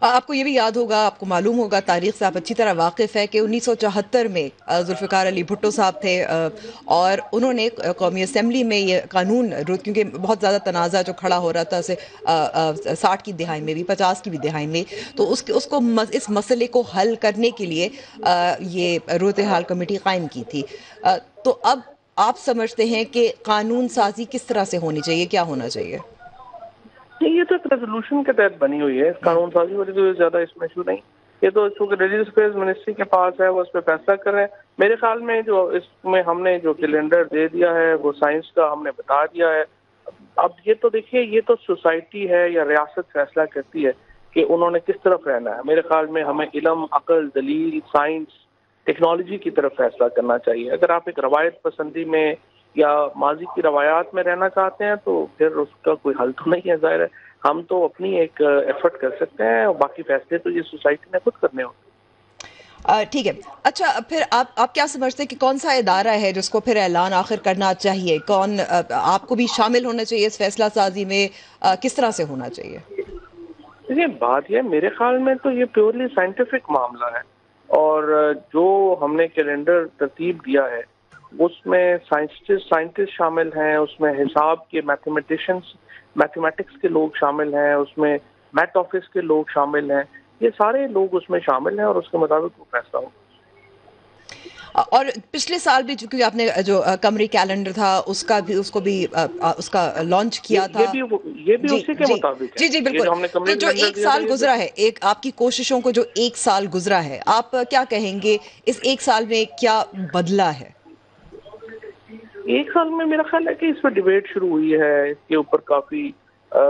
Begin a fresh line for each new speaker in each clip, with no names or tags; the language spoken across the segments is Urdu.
آپ کو یہ بھی یاد ہوگا، آپ کو معلوم ہوگا، تاریخ سے آپ اچھی طرح واقف ہے کہ 1974 میں ذوالفقار علی بھٹو صاحب تھے اور انہوں نے قومی اسمبلی میں یہ قانون، کیونکہ بہت زیادہ تنازع جو کھڑا ہو رہا تھا اسے 60 کی دہائی میں بھی 50 کی بھی دہائی میں، تو اس کو اس مسئلے کو حل کرنے کے لیے یہ صورتحال کمیٹی قائم کی تھی. تو اب آپ سمجھتے ہیں کہ قانون سازی کس طرح سے ہونی چاہیے، کیا ہونا چاہیے؟
یہ تو ایک ریزولوشن کے تحت بنی ہوئی ہے، قانون سازی والی تو زیادہ اس میں ایشو نہیں. یہ تو چونکہ ریلیجیس افیئرز منسٹری کے پاس ہے، وہ اس پہ فیصلہ کر رہے ہیں. میرے خیال میں جو اس میں ہم نے جو کیلنڈر دے دیا ہے وہ سائنس کا ہم نے بتا دیا ہے. اب یہ تو دیکھیے، یہ تو سوسائٹی ہے یا ریاست فیصلہ کرتی ہے کہ انہوں نے کس طرف رہنا ہے. میرے خیال میں ہمیں علم، عقل، دلیل، سائنس، ٹیکنالوجی کی طرف فیصلہ کرنا چاہیے. اگر آپ ایک روایت پسندی میں یا ماضی کی روایات میں رہنا چاہتے ہیں تو پھر اس کا کوئی حل تو نہیں ہے. ظاہر ہے ہم تو اپنی ایک ایفرٹ کر سکتے ہیں اور باقی فیصلے تو یہ سوسائٹی نے خود کرنے ہوتے ہیں.
ٹھیک ہے. اچھا، پھر آپ کیا سمجھتے ہیں کہ کون سا ادارہ ہے جس کو پھر اعلان آخر کرنا چاہیے؟ کون آپ کو بھی شامل ہونا چاہیے اس فیصلہ سازی میں؟ کس طرح سے ہونا چاہیے؟
دیکھیے بات یہ میرے خیال میں تو یہ پیورلی سائنٹیفک معاملہ ہے، اور جو ہم نے کیلنڈر ترتیب دیا ہے اس میں سائنٹسٹ شامل ہیں، اس میں حساب کے میتھمیٹکس کے لوگ شامل ہیں، اس میں میٹ آفس کے لوگ شامل ہیں. یہ سارے لوگ اس میں شامل ہیں اور اس کے مطابق وہ فیصلہ ہو.
اور پچھلے سال بھی چونکہ آپ نے جو قمری کیلنڈر تھا اس کو بھی اس کا لانچ کیا تھا.
یہ بھی
جی
اسی کے
جی
مطابق ہے.
جی جی
یہ
بالکل.
جو ہم نے
تو
کمرے
جو
کیلنڈر
ایک
دیا تھا
سال
یہ بھی
گزرا ہے، آپ کی کوششوں کو جو ایک سال گزرا ہے، آپ کیا کہیں گے اس ایک سال میں کیا بدلا ہے؟
ایک سال میں میرا خیال ہے کہ اس پہ ڈیبیٹ شروع ہوئی ہے، اس کے اوپر کافی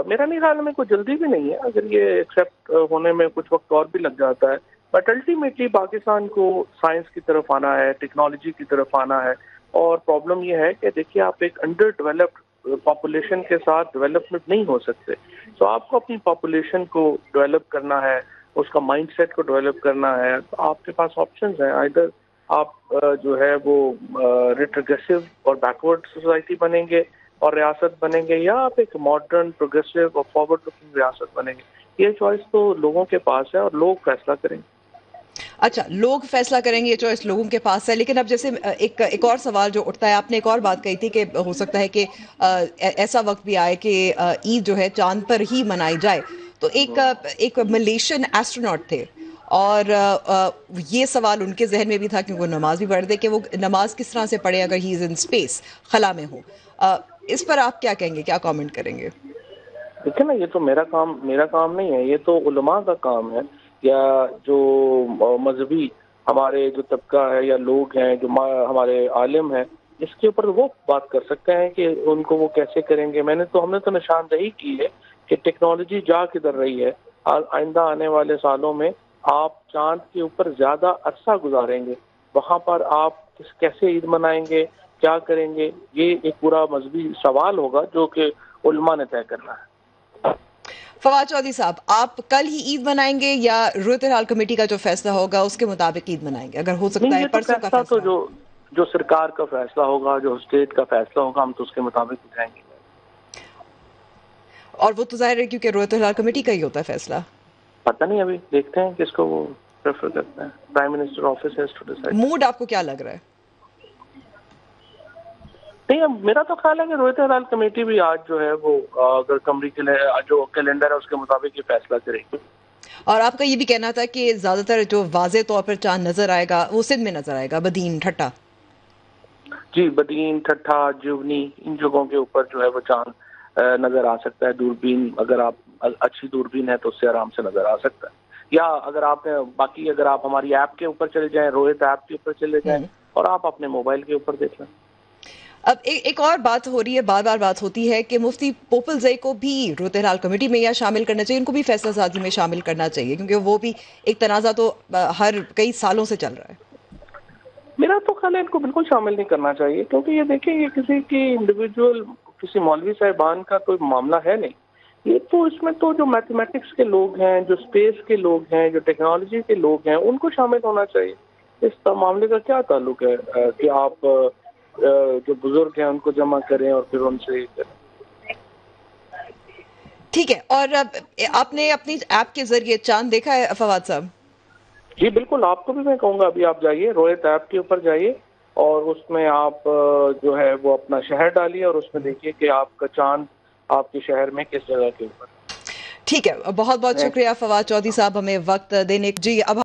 میرا نہیں خیال میں کوئی جلدی بھی نہیں ہے. اگر یہ ایکسیپٹ ہونے میں کچھ وقت اور بھی لگ جاتا ہے، بٹ الٹیمیٹلی پاکستان کو سائنس کی طرف آنا ہے، ٹیکنالوجی کی طرف آنا ہے. اور پرابلم یہ ہے کہ دیکھیے آپ ایک انڈر ڈیولپڈ پاپولیشن کے ساتھ ڈیولپمنٹ نہیں ہو سکتے. تو آپ کو اپنی پاپولیشن کو ڈیولپ کرنا ہے، اس کا مائنڈ سیٹ کو ڈیولپ کرنا ہے. تو آپ کے پاس آپشنز ہیں، ادھر آپ جو ہے وہ ریٹروگریسو اور بیکورڈ سوسائٹی بنیں گے اور ریاست بنیں گے، یا آپ ایک ماڈرن پروگریسو اور فارورڈ لکنگ ریاست بنیں گے. یہ چوائس تو لوگوں کے پاس ہے اور لوگ فیصلہ کریں گے.
اچھا، لوگ فیصلہ کریں گے، یہ چوائس لوگوں کے پاس ہے. لیکن اب جیسے ایک اور سوال جو اٹھتا ہے، آپ نے ایک اور بات کہی تھی کہ ہو سکتا ہے کہ ایسا وقت بھی آئے کہ عید جو ہے چاند پر ہی منائی جائے. تو ایک ملیشین ایسٹروناٹ تھے اور یہ سوال ان کے ذہن میں بھی تھا کیونکہ وہ نماز بھی پڑھتے کہ وہ نماز کس طرح سے پڑھے اگر ہی از ان اسپیس، خلا میں ہو. اس پر آپ کیا کہیں گے، کیا کامنٹ کریں گے؟
دیکھیں نا، یہ تو میرا کام نہیں ہے، یہ تو علماء کا کام ہے، یا جو مذہبی ہمارے جو طبقہ ہے یا لوگ ہیں جو ہمارے عالم ہیں، اس کے اوپر وہ بات کر سکتے ہیں کہ ان کو وہ کیسے کریں گے. ہم نے تو نشاندہی کی ہے کہ ٹیکنالوجی جا کدھر رہی ہے. آئندہ آنے والے سالوں میں آپ چاند کے اوپر زیادہ عرصہ گزاریں گے، وہاں پر آپ کیسے عید منائیں گے، کیا کریں گے، یہ ایک پورا مذہبی سوال ہوگا جو کہ علماء نے طے کرنا ہے.
فواد چودھری صاحب، آپ کل ہی عید منائیں گے یا صورتحال کمیٹی کا جو فیصلہ ہوگا اس کے مطابق عید منائیں گے؟ اگر ہو سکتا
نہیں،
ہے
یہ تو
پرسوں کا
فیصلہ تو
فیصلہ.
جو سرکار کا فیصلہ ہوگا، جو اسٹیٹ کا فیصلہ ہوگا، ہم تو اس کے مطابق اٹھائیں گے.
اور وہ تو ظاہر ہے کیونکہ صورتحال کمیٹی کا ہی ہوتا ہے فیصلہ.
پتہ نہیں، ابھی دیکھتے ہیں کس کو وہ پریفر کرتے ہیں. Prime minister office has to decide.
Mood آپ کو کیا لگ رہا ہے؟
نہیں، اب میرا تو خیال ہے کہ صورتحال کمیٹی بھی آج جو ہے وہ اگر کمری کے جو کیلنڈر ہے اس کے مطابق یہ فیصلہ کرے گی.
اور آپ کا یہ بھی کہنا تھا کہ زیادہ تر جو واضح طور پر چاند نظر آئے گا وہ سندھ میں نظر آئے گا، بدین، ٹھٹا.
جی، بدین، ٹھٹھا، جیونی، ان جگہوں کے اوپر جو ہے وہ چاند نظر آ سکتا ہے. دوربین، اگر آپ اچھی دوربین ہے تو اس سے آرام سے نظر آ سکتا ہے. یا اگر آپ ہماری ایپ کے اوپر چلے جائیں، روہت ایپ کے اوپر چلے جائیں اور آپ اپنے موبائل کے اوپر دیکھ لیں.
اب ایک اور بات ہو رہی ہے، بار بار بات ہوتی ہے کہ مفتی پوپل زئی کو بھی صورتحال کمیٹی میں یا شامل کرنا چاہیے، ان کو بھی فیصلہ سازی میں شامل کرنا چاہیے، کیونکہ وہ بھی ایک تنازع تو ہر کئی سالوں سے چل رہا ہے.
میرا تو خیال ہے ان کو بالکل شامل نہیں کرنا چاہیے، کیونکہ یہ دیکھیں یہ کسی کی انڈیویجول کسی مولوی صاحبان کا کوئی معاملہ ہے نہیں. یہ تو اس میں تو جو میتھمیٹکس کے لوگ ہیں، جو اسپیس کے لوگ ہیں، جو ٹیکنالوجی کے لوگ ہیں، ان کو شامل ہونا چاہیے. اس معاملے کا کیا تعلق ہے کہ آپ جو بزرگ ہیں ان کو جمع کریں اور پھر ان سے کریں.
ٹھیک ہے، اور آپ نے اپنی ایپ کے ذریعے چاند دیکھا ہے فواد صاحب؟
جی بالکل، آپ کو بھی میں کہوں گا ابھی آپ جائیے رویت ایپ کے اوپر جائیے اور اس میں آپ جو ہے وہ اپنا شہر ڈالیے اور اس میں دیکھیے کہ آپ کا چاند آپ کے شہر میں کس جگہ کے اوپر
ٹھیک ہے، بہت بہت
ہے۔
شکریہ فواد چودھری صاحب ہمیں وقت دینے جی اب